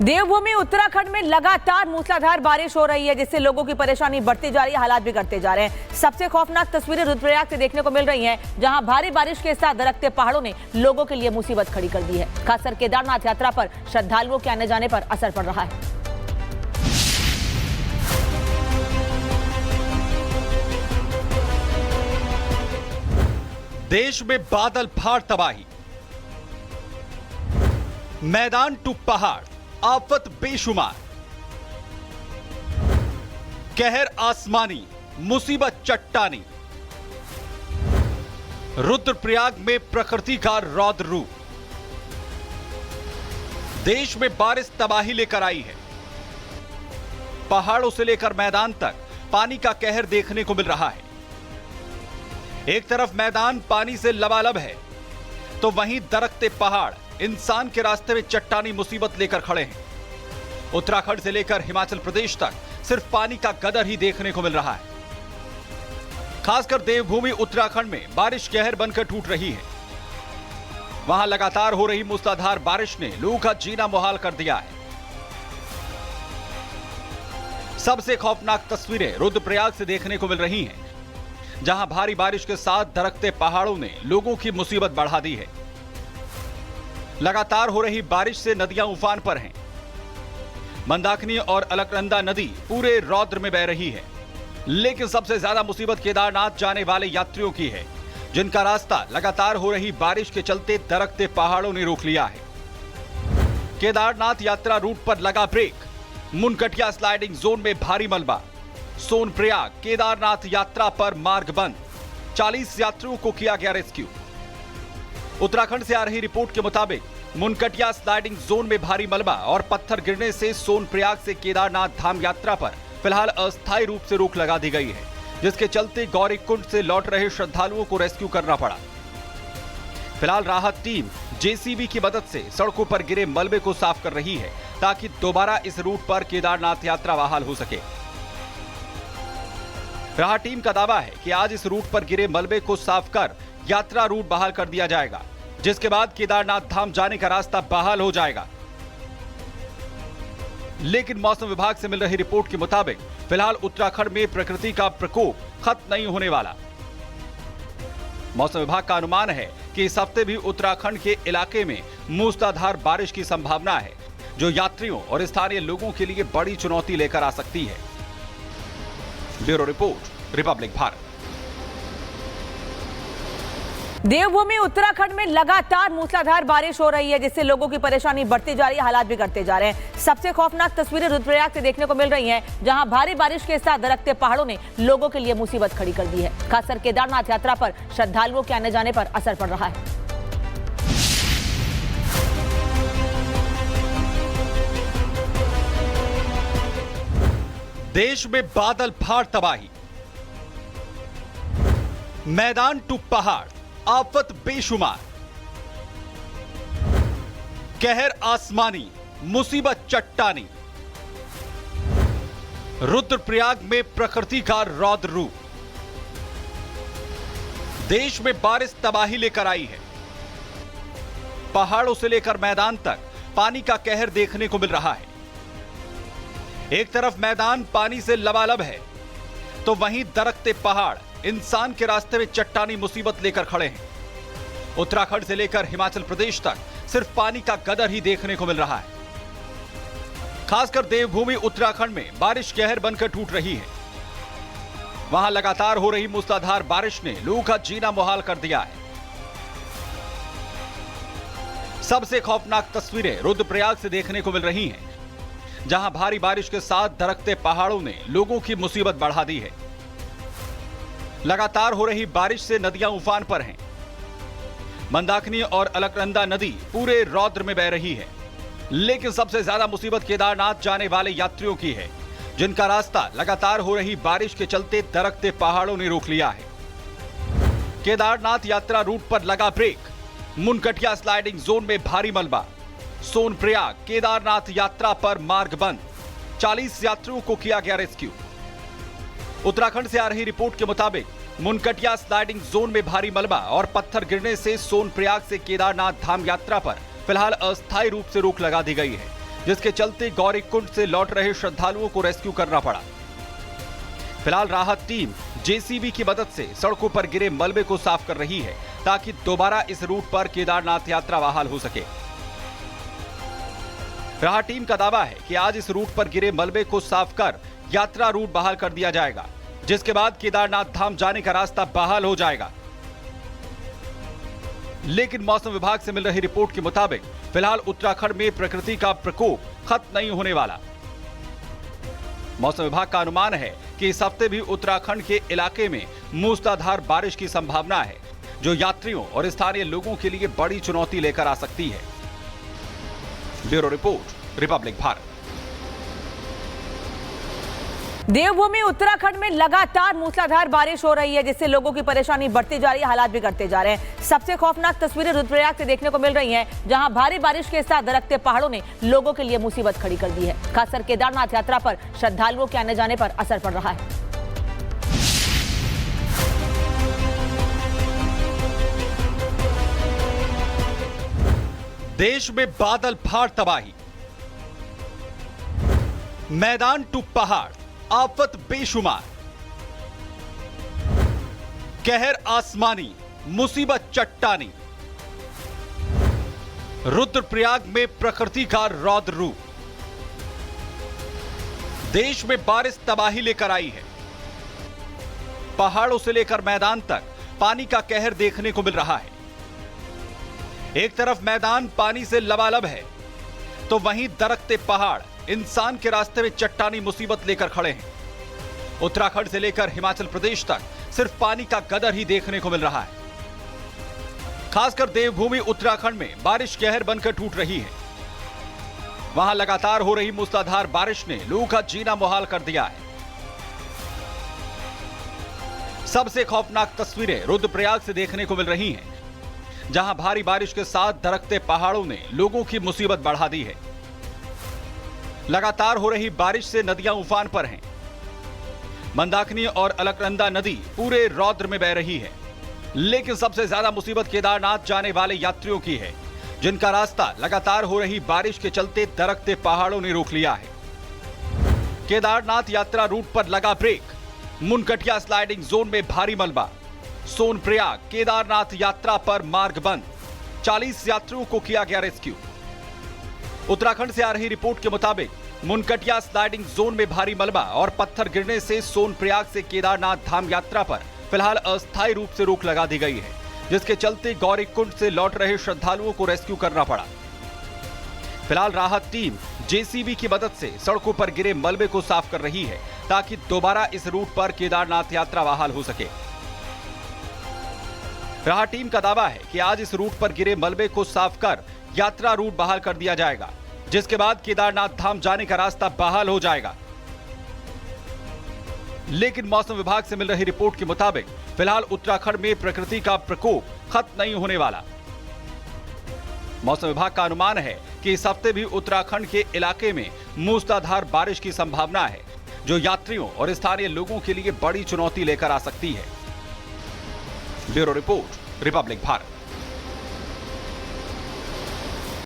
देवभूमि उत्तराखंड में लगातार मूसलाधार बारिश हो रही है, जिससे लोगों की परेशानी बढ़ती जा रही है, हालात बिगड़ते जा रहे हैं। सबसे खौफनाक तस्वीरें रुद्रप्रयाग से देखने को मिल रही हैं, जहां भारी बारिश के साथ दरकते पहाड़ों ने लोगों के लिए मुसीबत खड़ी कर दी है। खासकर केदारनाथ यात्रा पर श्रद्धालुओं के आने जाने पर असर पड़ रहा है। देश में बादल फाड़ तबाही, मैदान टू पहाड़, आफत बेशुमार, कहर आसमानी, मुसीबत चट्टानी। रुद्रप्रयाग में प्रकृति का रौद्र रूप। देश में बारिश तबाही लेकर आई है। पहाड़ों से लेकर मैदान तक पानी का कहर देखने को मिल रहा है। एक तरफ मैदान पानी से लबालब है, तो वहीं दरकते पहाड़ इंसान के रास्ते में चट्टानी मुसीबत लेकर खड़े हैं। उत्तराखंड से लेकर हिमाचल प्रदेश तक सिर्फ पानी का गदर ही देखने को मिल रहा है। खासकर देवभूमि उत्तराखंड में बारिश कहर बनकर टूट रही है। वहां लगातार हो रही मूसलाधार बारिश ने लोगों का जीना मुहाल कर दिया है। सबसे खौफनाक तस्वीरें रुद्रप्रयाग से देखने को मिल रही हैं, जहां भारी बारिश के साथ दरकते पहाड़ों ने लोगों की मुसीबत बढ़ा दी है। लगातार हो रही बारिश से नदियां उफान पर हैं। मंदाकिनी और अलकनंदा नदी पूरे रौद्र में बह रही है। लेकिन सबसे ज्यादा मुसीबत केदारनाथ जाने वाले यात्रियों की है, जिनका रास्ता लगातार हो रही बारिश के चलते दरकते पहाड़ों ने रोक लिया है। केदारनाथ यात्रा रूट पर लगा ब्रेक, मुनकटिया स्लाइडिंग जोन में भारी मलबा। सोनप्रयाग केदारनाथ यात्रा पर मार्ग बंद, 40 यात्रियों को किया गया रेस्क्यू। उत्तराखंड से आ रही रिपोर्ट के मुताबिक मुनकटिया स्लाइडिंग जोन में भारी मलबा और पत्थर गिरने से सोनप्रयाग से केदारनाथ धाम यात्रा पर फिलहाल अस्थायी रूप से रोक लगा दी गई है, जिसके चलते गौरीकुंड से लौट रहे श्रद्धालुओं को रेस्क्यू करना पड़ा। फिलहाल राहत टीम जेसीबी की मदद से सड़कों पर गिरे मलबे को साफ कर रही है, ताकि दोबारा इस रूट पर केदारनाथ यात्रा बहाल हो सके। राहत टीम का दावा है कि आज इस रूट पर गिरे मलबे को साफ कर यात्रा रूट बहाल कर दिया जाएगा, जिसके बाद केदारनाथ धाम जाने का रास्ता बहाल हो जाएगा। लेकिन मौसम विभाग से मिल रही रिपोर्ट के मुताबिक फिलहाल उत्तराखंड में प्रकृति का प्रकोप खत्म नहीं होने वाला। मौसम विभाग का अनुमान है कि इस हफ्ते भी उत्तराखंड के इलाके में मूसलाधार बारिश की संभावना है, जो यात्रियों और स्थानीय लोगों के लिए बड़ी चुनौती लेकर आ सकती है। Bureau report, Republic Bharat. देवभूमि उत्तराखंड में लगातार मूसलाधार बारिश हो रही है, जिससे लोगों की परेशानी बढ़ती जा रही है, हालात बिगड़ते जा रहे हैं। सबसे खौफनाक तस्वीरें रुद्रप्रयाग से देखने को मिल रही हैं, जहां भारी बारिश के साथ दरकते पहाड़ों ने लोगों के लिए मुसीबत खड़ी कर दी है। खासकर केदारनाथ यात्रा पर श्रद्धालुओं के आने जाने पर असर पड़ रहा है। देश में बादल फाड़ तबाही, मैदान टू पहाड़, आफत बेशुमार, कहर आसमानी, मुसीबत चट्टानी। रुद्रप्रयाग में प्रकृति का रौद्र रूप। देश में बारिश तबाही लेकर आई है। पहाड़ों से लेकर मैदान तक पानी का कहर देखने को मिल रहा है। एक तरफ मैदान पानी से लबालब है, तो वहीं दरकते पहाड़ इंसान के रास्ते में चट्टानी मुसीबत लेकर खड़े हैं। उत्तराखंड से लेकर हिमाचल प्रदेश तक सिर्फ पानी का गदर ही देखने को मिल रहा है। खासकर देवभूमि उत्तराखंड में बारिश कहर बनकर टूट रही है। वहां लगातार हो रही मूसलाधार बारिश ने लोगों का जीना मुहाल कर दिया है। सबसे खौफनाक तस्वीरें रुद्रप्रयाग से देखने को मिल रही हैं, जहां भारी बारिश के साथ दरकते पहाड़ों ने लोगों की मुसीबत बढ़ा दी है। लगातार हो रही बारिश से नदियां उफान पर हैं। मंदाकिनी और अलकनंदा नदी पूरे रौद्र में बह रही है। लेकिन सबसे ज्यादा मुसीबत केदारनाथ जाने वाले यात्रियों की है, जिनका रास्ता लगातार हो रही बारिश के चलते दरकते पहाड़ों ने रोक लिया है। केदारनाथ यात्रा रूट पर लगा ब्रेक, मुनकटिया स्लाइडिंग जोन में भारी मलबा। सोनप्रयाग केदारनाथ यात्रा पर मार्ग बंद, 40 यात्रियों को किया गया रेस्क्यू। उत्तराखंड से आ रही रिपोर्ट के मुताबिक मुनकटिया स्लाइडिंग जोन में भारी मलबा और पत्थर गिरने से सोनप्रयाग से केदारनाथ धाम यात्रा पर फिलहाल अस्थायी रूप से रोक लगा दी गई है, जिसके चलते गौरीकुंड से लौट रहे श्रद्धालुओं को रेस्क्यू करना पड़ा। फिलहाल राहत टीम जेसीबी की मदद से सड़कों पर गिरे मलबे को साफ कर रही है ताकि दोबारा इस रूट पर केदारनाथ यात्रा बहाल हो सके। राहत टीम का दावा है कि आज इस रूट पर गिरे मलबे को साफ कर यात्रा रूट बहाल कर दिया जाएगा, जिसके बाद केदारनाथ धाम जाने का रास्ता बहाल हो जाएगा। लेकिन मौसम विभाग से मिल रही रिपोर्ट के मुताबिक फिलहाल उत्तराखंड में प्रकृति का प्रकोप खत्म नहीं होने वाला। मौसम विभाग का अनुमान है कि इस हफ्ते भी उत्तराखंड के इलाके में मूसलाधार बारिश की संभावना है, जो यात्रियों और स्थानीय लोगों के लिए बड़ी चुनौती लेकर आ सकती है। Bureau report, Republic Bharat. देवभूमि उत्तराखंड में लगातार मूसलाधार बारिश हो रही है, जिससे लोगों की परेशानी बढ़ती जा रही है, हालात बिगड़ते जा रहे हैं। सबसे खौफनाक तस्वीरें रुद्रप्रयाग से देखने को मिल रही हैं, जहां भारी बारिश के साथ दरकते पहाड़ों ने लोगों के लिए मुसीबत खड़ी कर दी है। खासकर केदारनाथ यात्रा पर श्रद्धालुओं के आने जाने पर असर पड़ रहा है। देश में बादल फाड़ तबाही, मैदान टू पहाड़, आफत बेशुमार, कहर आसमानी, मुसीबत चट्टानी। रुद्रप्रयाग में प्रकृति का रौद्र रूप। देश में बारिश तबाही लेकर आई है। पहाड़ों से लेकर मैदान तक पानी का कहर देखने को मिल रहा है। एक तरफ मैदान पानी से लबालब है, तो वहीं दरकते पहाड़ इंसान के रास्ते में चट्टानी मुसीबत लेकर खड़े हैं। उत्तराखंड से लेकर हिमाचल प्रदेश तक सिर्फ पानी का गदर ही देखने को मिल रहा है। खासकर देवभूमि उत्तराखंड में बारिश कहर बनकर टूट रही है। वहां लगातार हो रही मूसलाधार बारिश ने लोगों का जीना मुहाल कर दिया है। सबसे खौफनाक तस्वीरें रुद्रप्रयाग से देखने को मिल रही हैं, जहां भारी बारिश के साथ दरकते पहाड़ों ने लोगों की मुसीबत बढ़ा दी है। लगातार हो रही बारिश से नदियां उफान पर हैं। मंदाकिनी और अलकनंदा नदी पूरे रौद्र में बह रही है। लेकिन सबसे ज्यादा मुसीबत केदारनाथ जाने वाले यात्रियों की है, जिनका रास्ता लगातार हो रही बारिश के चलते दरकते पहाड़ों ने रोक लिया है। केदारनाथ यात्रा रूट पर लगा ब्रेक। मुनकटिया स्लाइडिंग जोन में भारी मलबा। सोनप्रयाग केदारनाथ यात्रा पर मार्ग बंद। 40 यात्रियों को किया गया रेस्क्यू। उत्तराखंड से आ रही रिपोर्ट के मुताबिक मुनकटिया स्लाइडिंग जोन में भारी मलबा और पत्थर गिरने से सोनप्रयाग से केदारनाथ धाम यात्रा पर फिलहाल अस्थायी रूप से रोक लगा दी गई है, जिसके चलते गौरीकुंड से लौट रहे श्रद्धालुओं को रेस्क्यू करना पड़ा। फिलहाल राहत टीम जेसीबी की मदद से सड़कों पर गिरे मलबे को साफ कर रही है ताकि दोबारा इस रूट पर केदारनाथ यात्रा बहाल हो सके। राहत टीम का दावा है कि आज इस रूट पर गिरे मलबे को साफ कर यात्रा रूट बहाल कर दिया जाएगा, जिसके बाद केदारनाथ धाम जाने का रास्ता बहाल हो जाएगा। लेकिन मौसम विभाग से मिल रही रिपोर्ट के मुताबिक फिलहाल उत्तराखंड में प्रकृति का प्रकोप खत्म नहीं होने वाला। मौसम विभाग का अनुमान है कि इस हफ्ते भी उत्तराखंड के इलाके में मूसलाधार बारिश की संभावना है, जो यात्रियों और स्थानीय लोगों के लिए बड़ी चुनौती लेकर आ सकती है। Bureau report, Republic Bharat.